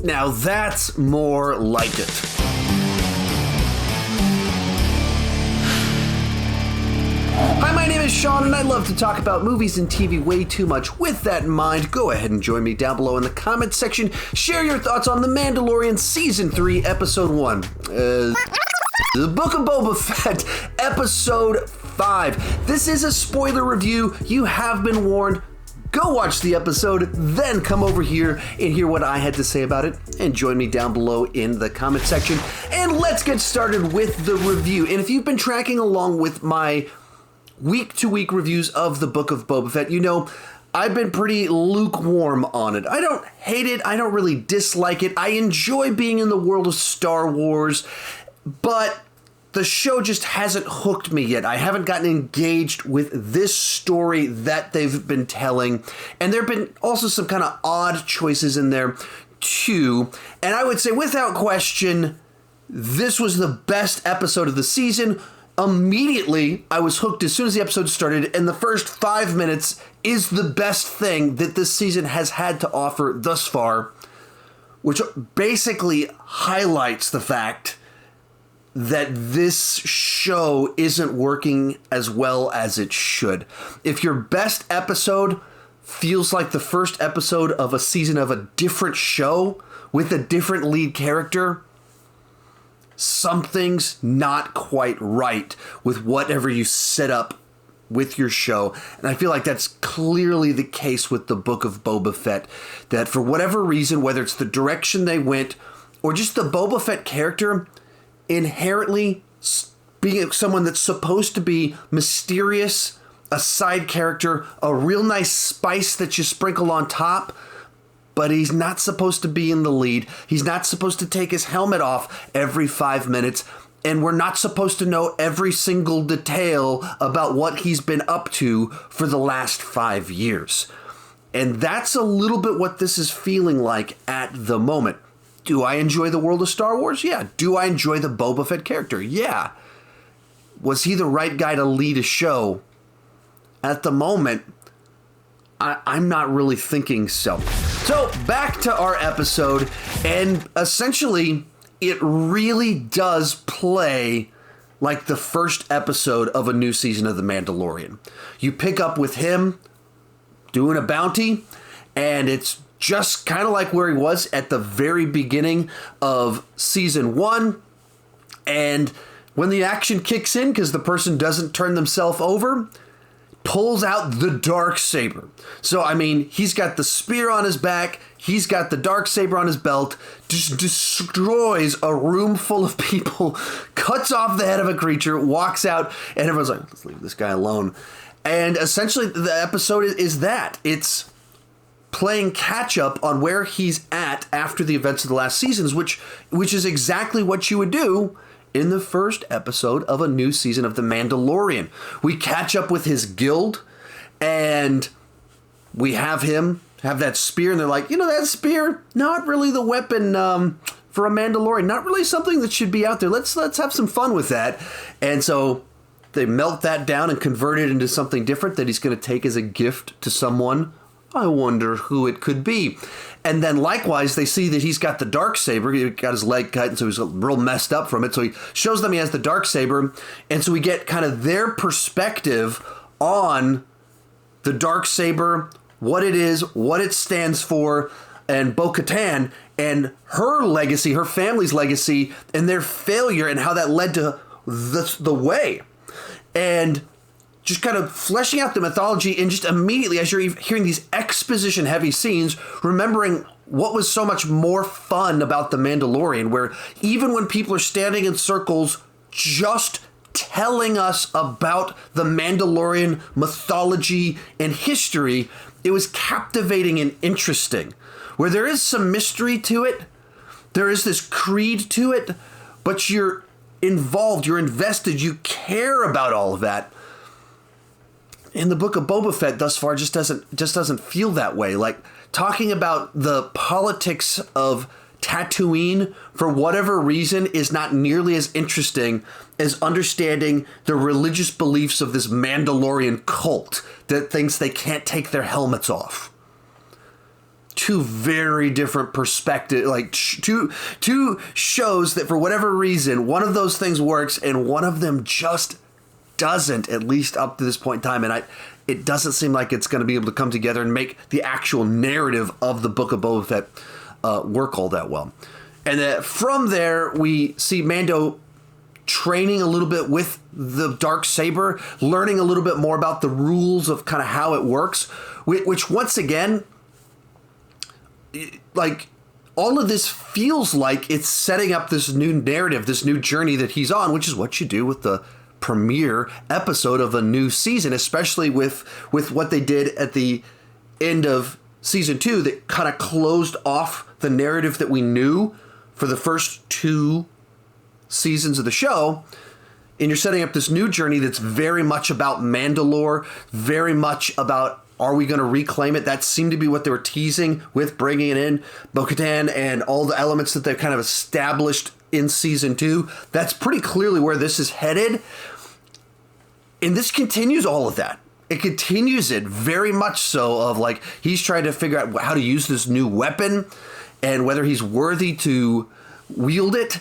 Now that's more like it. Hi, my name is Sean, and I love to talk about movies and TV way too much. With that in mind, go ahead and join me down below in the comments section. Share your thoughts on The Mandalorian Season 3, Episode 1. The Book of Boba Fett, Episode 5. This is a spoiler review. You have been warned. Go watch the episode, then come over here and hear what I had to say about it, and join me down below in the comment section. And let's get started with the review. And if you've been tracking along with my week-to-week reviews of the Book of Boba Fett, you know I've been pretty lukewarm on it. I don't hate it. I don't really dislike it. I enjoy being in the world of Star Wars, but the show just hasn't hooked me yet. I haven't gotten engaged with this story that they've been telling. And there have been also some kind of odd choices in there too. And I would say without question, this was the best episode of the season. Immediately, I was hooked as soon as the episode started, and the first 5 minutes is the best thing that this season has had to offer thus far, which basically highlights the fact that this show isn't working as well as it should. If your best episode feels like the first episode of a season of a different show with a different lead character, something's not quite right with whatever you set up with your show. And I feel like that's clearly the case with the Book of Boba Fett, that for whatever reason, whether it's the direction they went or just the Boba Fett character inherently being someone that's supposed to be mysterious, a side character, a real nice spice that you sprinkle on top, but he's not supposed to be in the lead. He's not supposed to take his helmet off every 5 minutes, and we're not supposed to know every single detail about what he's been up to for the last 5 years. And that's a little bit what this is feeling like at the moment. Do I enjoy the world of Star Wars? Yeah. Do I enjoy the Boba Fett character? Yeah. Was he the right guy to lead a show? At the moment, I'm not really thinking so. So, back to our episode, and essentially, it really does play like the first episode of a new season of The Mandalorian. You pick up with him doing a bounty, and it's just kind of like where he was at the very beginning of season 1. And when the action kicks in, because the person doesn't turn themselves over, pulls out the Darksaber. So, I mean, he's got the spear on his back, he's got the Darksaber on his belt, just destroys a room full of people, cuts off the head of a creature, walks out, and everyone's like, let's leave this guy alone. And essentially, the episode is that. It's playing catch up on where he's at after the events of the last seasons, which is exactly what you would do in the first episode of a new season of The Mandalorian. We catch up with his guild, and we have him have that spear, and they're like, you know, that spear, not really the weapon for a Mandalorian, not really something that should be out there. Let's have some fun with that. And so they melt that down and convert it into something different that he's going to take as a gift to someone. I wonder who it could be. And then likewise, they see that he's got the Darksaber. He got his leg cut, and so he's real messed up from it. So he shows them he has the Darksaber. And so we get kind of their perspective on the Darksaber, what it is, what it stands for, and Bo-Katan, and her legacy, her family's legacy, and their failure, and how that led to the way. And just kind of fleshing out the mythology, and just immediately, as you're hearing these exposition-heavy scenes, remembering what was so much more fun about The Mandalorian, where even when people are standing in circles just telling us about the Mandalorian mythology and history, it was captivating and interesting. Where there is some mystery to it, there is this creed to it, but you're involved, you're invested, you care about all of that. In the Book of Boba Fett thus far just doesn't feel that way. Like, talking about the politics of Tatooine for whatever reason is not nearly as interesting as understanding the religious beliefs of this Mandalorian cult that thinks they can't take their helmets off. two very different perspectives, like two shows that for whatever reason, one of those things works and one of them just doesn't, at least up to this point in time. And it doesn't seem like it's going to be able to come together and make the actual narrative of the Book of Boba Fett work all that well. And then from there, we see Mando training a little bit with the Darksaber, learning a little bit more about the rules of kind of how it works, which once again, like, all of this feels like it's setting up this new narrative, this new journey that he's on, which is what you do with the premiere episode of a new season, especially with what they did at the end of season 2 that kind of closed off the narrative that we knew for the first 2 seasons of the show. And you're setting up this new journey that's very much about Mandalore, very much about, are we going to reclaim it? That seemed to be what they were teasing with bringing in Bo-Katan and all the elements that they've kind of established in season 2. That's pretty clearly where this is headed. And this continues all of that. It continues it very much so, of like, he's trying to figure out how to use this new weapon and whether he's worthy to wield it.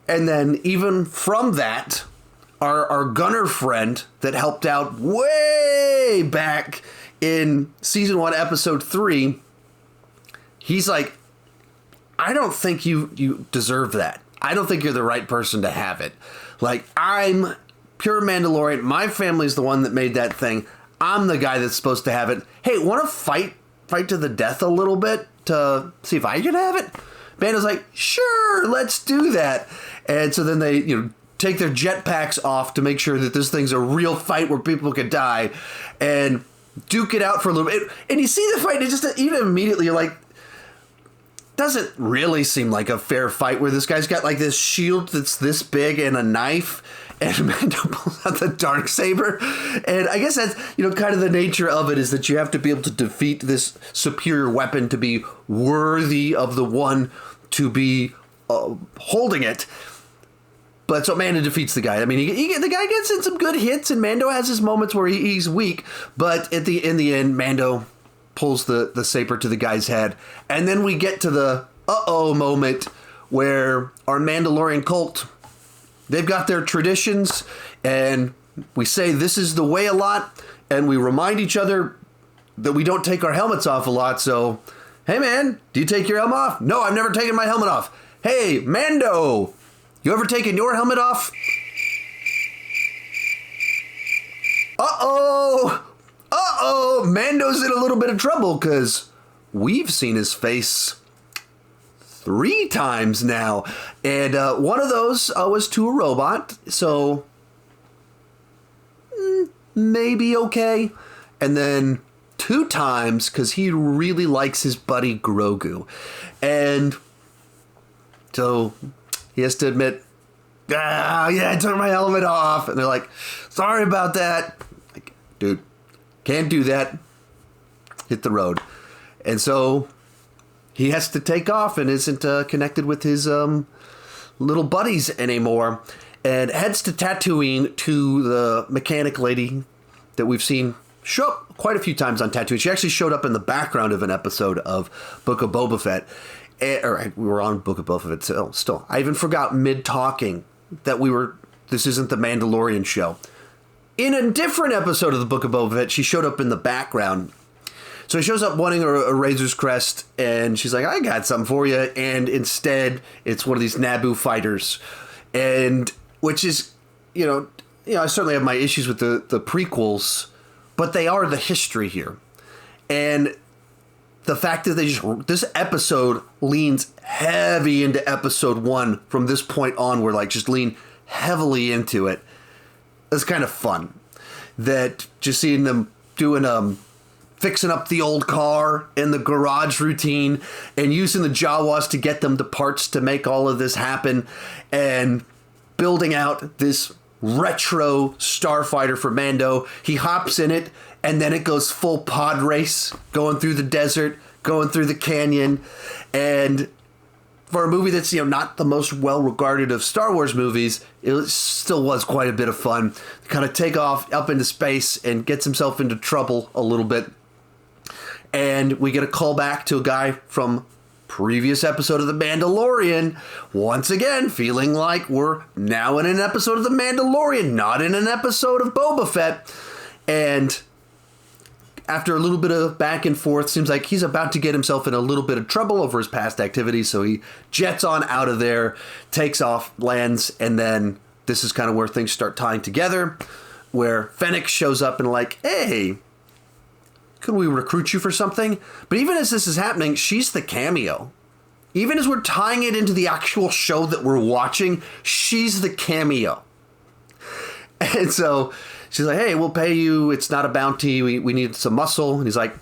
And then even from that, our gunner friend that helped out way back in season 1, episode 3, he's like, I don't think you deserve that. I don't think you're the right person to have it. Like, I'm pure Mandalorian. My family's the one that made that thing. I'm the guy that's supposed to have it. Hey, want to fight to the death a little bit to see if I can have it? Mando's like, sure, let's do that. And so then they, take their jetpacks off to make sure that this thing's a real fight where people could die, and duke it out for a little bit. And you see the fight, and it just, even immediately, you're like, doesn't really seem like a fair fight where this guy's got like this shield that's this big and a knife, and Mando pulls out the Darksaber. And I guess that's, kind of the nature of it, is that you have to be able to defeat this superior weapon to be worthy of the one to be holding it. But so Mando defeats the guy. I mean, the guy gets in some good hits, and Mando has his moments where he's weak. But in the end, Mando pulls the saber to the guy's head. And then we get to the uh-oh moment where our Mandalorian cult, they've got their traditions, and we say this is the way a lot, and we remind each other that we don't take our helmets off a lot. So, hey man, do you take your helmet off? No, I've never taken my helmet off. Hey, Mando, you ever taken your helmet off? Uh-oh, Mando's in a little bit of trouble, because we've seen his face 3 times now. And one of those was to a robot, so maybe okay. And then 2 times because he really likes his buddy Grogu. And so he has to admit, yeah, I took my helmet off. And they're like, sorry about that. Like, dude, can't do that. Hit the road. And so he has to take off and isn't connected with his little buddies anymore, and heads to Tatooine to the mechanic lady that we've seen show up quite a few times on Tatooine. She actually showed up in the background of an episode of Book of Boba Fett. We were on Book of Boba Fett still. I even forgot mid-talking that this isn't the Mandalorian show. In a different episode of the Book of Boba Fett, she showed up in the background. So he shows up wanting a Razor's Crest, and she's like, I got something for you. And instead, it's one of these Naboo fighters. And which is, I certainly have my issues with the prequels, but they are the history here. And the fact that this episode leans heavy into episode 1 from this point on, we're like just lean heavily into it. It's kind of fun. That just seeing them doing fixing up the old car in the garage routine and using the Jawas to get them the parts to make all of this happen, and building out this retro starfighter for Mando. He hops in it, and then it goes full pod race, going through the desert, going through the canyon. And for a movie that's, not the most well-regarded of Star Wars movies, it still was quite a bit of fun. Kind of take off up into space and gets himself into trouble a little bit. And we get a call back to a guy from previous episode of The Mandalorian, once again feeling like we're now in an episode of The Mandalorian, not in an episode of Boba Fett. And after a little bit of back and forth, seems like he's about to get himself in a little bit of trouble over his past activities, so he jets on out of there, takes off, lands, and then this is kind of where things start tying together, where Fennec shows up and like, hey, could we recruit you for something? But even as this is happening, she's the cameo. Even as we're tying it into the actual show that we're watching, she's the cameo. And so she's like, hey, we'll pay you. It's not a bounty. We need some muscle. And he's like,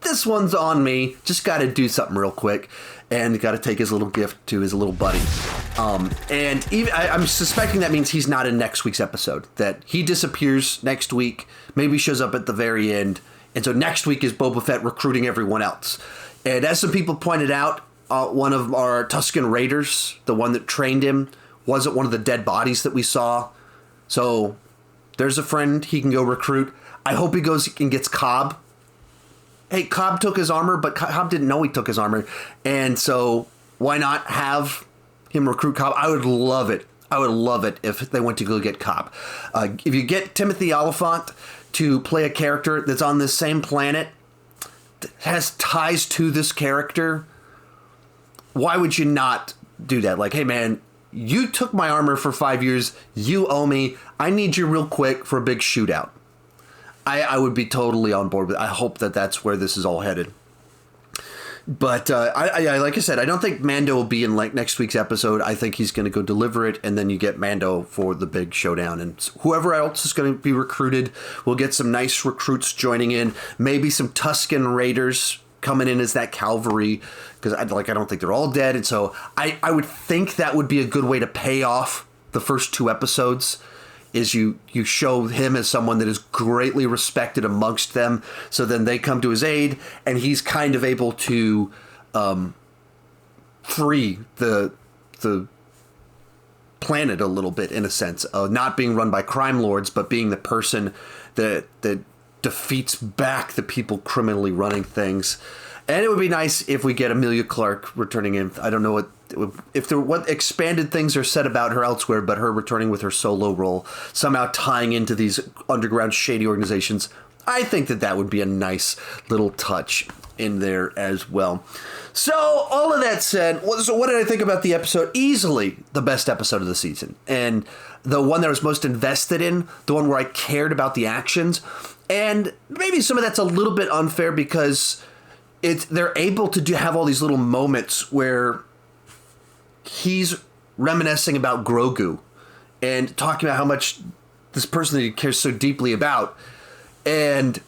this one's on me. Just got to do something real quick. And got to take his little gift to his little buddy. And even, I'm suspecting that means he's not in next week's episode. That he disappears next week. Maybe shows up at the very end. And so next week is Boba Fett recruiting everyone else. And as some people pointed out, one of our Tusken Raiders, the one that trained him, wasn't one of the dead bodies that we saw. So there's a friend he can go recruit. I hope he goes and gets Cobb. Hey, Cobb took his armor, but Cobb didn't know he took his armor. And so why not have him recruit Cobb? I would love it. I would love it if they went to go get Cobb. If you get Timothy Olyphant to play a character that's on the same planet, that has ties to this character, why would you not do that? Like, hey, man, you took my armor for 5 years. You owe me. I need you real quick for a big shootout. I would be totally on board with it. I hope that that's where this is all headed. But I like I said, I don't think Mando will be in like next week's episode. I think he's going to go deliver it, and then you get Mando for the big showdown. And whoever else is going to be recruited, we'll get some nice recruits joining in. Maybe some Tusken Raiders coming in as that cavalry, because I don't think they're all dead. And so I would think that would be a good way to pay off the first two episodes. Is you show him as someone that is greatly respected amongst them, so then they come to his aid, and he's kind of able to free the planet a little bit, in a sense, not being run by crime lords, but being the person that defeats back the people criminally running things. And it would be nice if we get Emilia Clarke returning in. I don't know what expanded things are said about her elsewhere, but her returning with her solo role, somehow tying into these underground shady organizations, I think that would be a nice little touch in there as well. So all of that said, so what did I think about the episode? Easily the best episode of the season, and the one that I was most invested in, the one where I cared about the actions. And maybe some of that's a little bit unfair because they're able to have all these little moments where he's reminiscing about Grogu and talking about how much this person that he cares so deeply about. And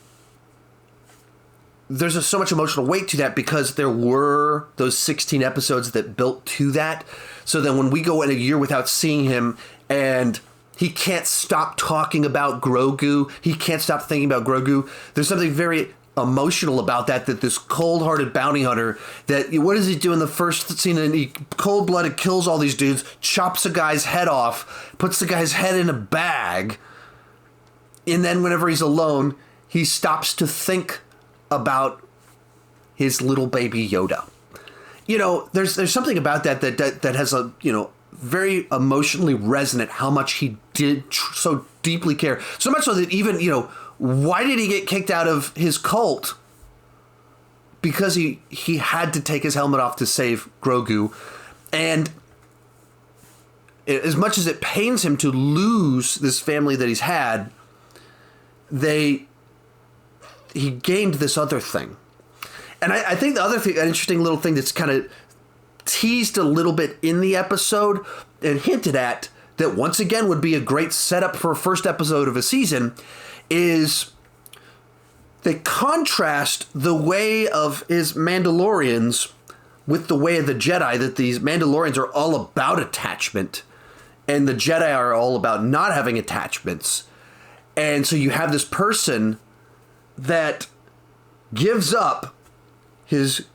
there's so much emotional weight to that because there were those 16 episodes that built to that. So then when we go in a year without seeing him and he can't stop talking about Grogu, he can't stop thinking about Grogu, there's something very emotional about that this cold-hearted bounty hunter, that what does he do in the first scene? And he cold-blooded kills all these dudes, chops a guy's head off, puts the guy's head in a bag, and then whenever he's alone, he stops to think about his little baby Yoda. You know, there's something about that has a, very emotionally resonant, how much he did so deeply care. So much so that even, why did he get kicked out of his cult? Because he had to take his helmet off to save Grogu. And as much as it pains him to lose this family that he's had, he gained this other thing. And I think the other thing, an interesting little thing that's kind of teased a little bit in the episode and hinted at, that once again would be a great setup for a first episode of a season, is they contrast the way of his Mandalorians with the way of the Jedi, that these Mandalorians are all about attachment and the Jedi are all about not having attachments. And so you have this person that gives up his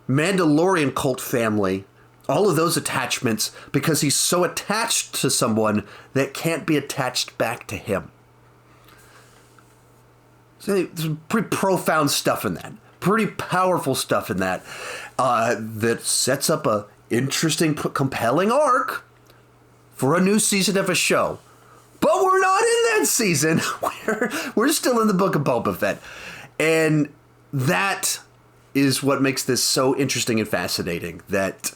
Mandalorian cult family, all of those attachments, because he's so attached to someone that can't be attached back to him. There's pretty profound stuff in that. Pretty powerful stuff in that. That sets up a interesting, compelling arc for a new season of a show. But we're not in that season. We're still in the Book of Boba Fett. And that is what makes this so interesting and fascinating. That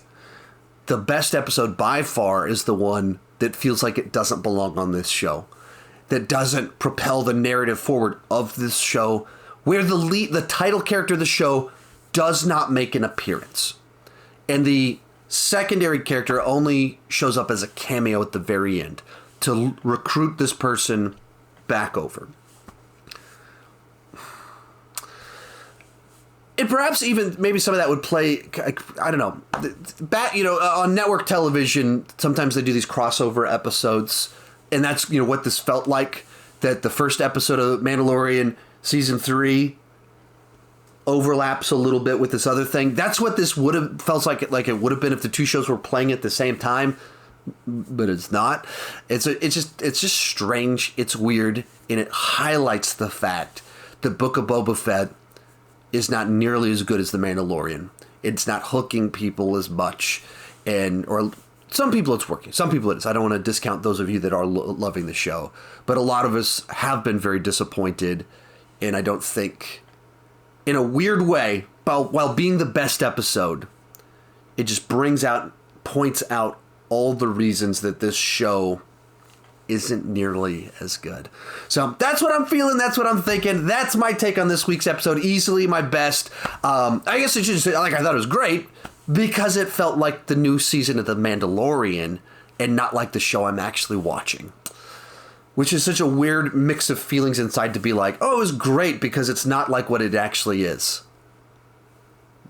the best episode by far is the one that feels like it doesn't belong on this show. That doesn't propel the narrative forward of this show. Where the title character of the show does not make an appearance. And the secondary character only shows up as a cameo at the very end to recruit this person back over. And perhaps even maybe some of that would play, I don't know, on network television, sometimes they do these crossover episodes, and that's, what this felt like, that the first episode of Mandalorian season 3 overlaps a little bit with this other thing. That's what this would have felt like it would have been if the two shows were playing at the same time, but it's not. It's just strange. It's weird, and it highlights the fact that Book of Boba Fett is not nearly as good as The Mandalorian. It's not hooking people as much, or some people it's working. Some people it is. I don't want to discount those of you that are loving the show, but a lot of us have been very disappointed, and I don't think, in a weird way, while being the best episode, it just points out all the reasons that this show isn't nearly as good. So that's what I'm feeling. That's what I'm thinking. That's my take on this week's episode. Easily my best. I guess I should say, I thought it was great because it felt like the new season of The Mandalorian and not like the show I'm actually watching. Which is such a weird mix of feelings inside to be like, oh, it was great because it's not like what it actually is.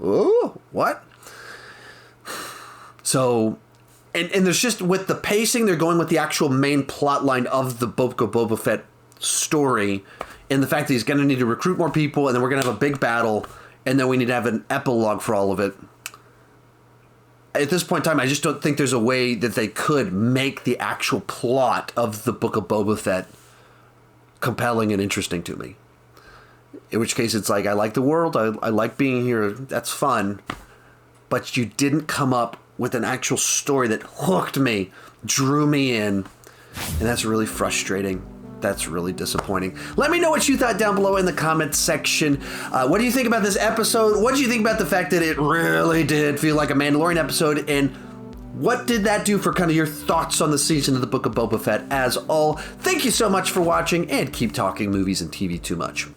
Oh, what? So, and there's just, with the pacing, they're going with the actual main plot line of the Book of Boba Fett story, and the fact that he's going to need to recruit more people, and then we're going to have a big battle, and then we need to have an epilogue for all of it. At this point in time, I just don't think there's a way that they could make the actual plot of the Book of Boba Fett compelling and interesting to me. In which case, it's like, I like the world, I like being here, that's fun, but you didn't come up with an actual story that hooked me, drew me in, and that's really frustrating. That's really disappointing. Let me know what you thought down below in the comments section. What do you think about this episode? What do you think about the fact that it really did feel like a Mandalorian episode? And what did that do for kind of your thoughts on the season of the Book of Boba Fett? As all, thank you so much for watching, and keep talking movies and TV too much.